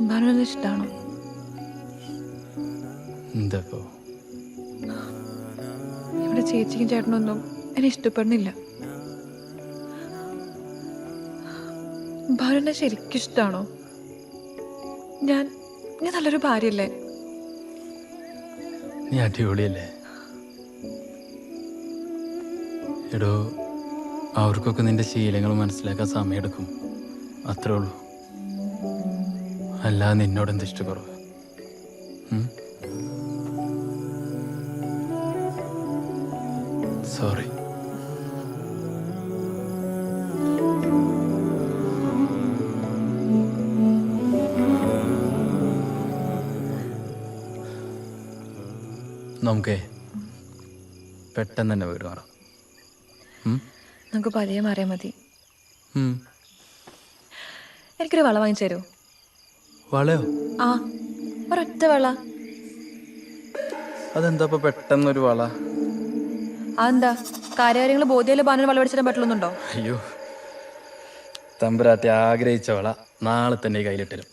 ഭാനുവിന് ഇഷ്ടമാണോ? എന്താ ഇവിടെ ചേച്ചിക്കും ചേട്ടനൊന്നും എന്നെ ഇഷ്ടപ്പെടുന്നില്ല. ഭാനുവിനെ ശരിക്കും ഇഷ്ടമാണോ? ഞാൻ ഞാൻ നല്ലൊരു ഭാര്യയല്ലേ? നീ അടിപൊളിയല്ലേ? എടോ, അവർക്കൊക്കെ നിന്റെ ശീലങ്ങൾ മനസ്സിലാക്കാൻ സമയമെടുക്കും, അത്രേ ഉള്ളൂ. അല്ലാതെ നിന്നോട് എന്ത് ഇഷ്ടക്കുറവ്? സോറി. നമുക്കേ പെട്ടെന്ന് തന്നെ വീട് മാറാം. നമുക്ക് പതിയെ മാറിയാൽ മതി. എനിക്കൊരു വള വാങ്ങിച്ചു തരുമോ? വളയോ? ആ, ഒരൊറ്റ വള. അതെന്താ പെട്ടെന്നൊരു വള? അതെന്താ, കാര്യങ്ങൾ ബോധ്യയില് ബാനർ വള പിടിച്ചിടാൻ പറ്റുന്നുണ്ടോ? അയ്യോ, തമ്പുരാട്ടി ആഗ്രഹിച്ച വള നാളെ തന്നെ കയ്യിലിട്ടരും.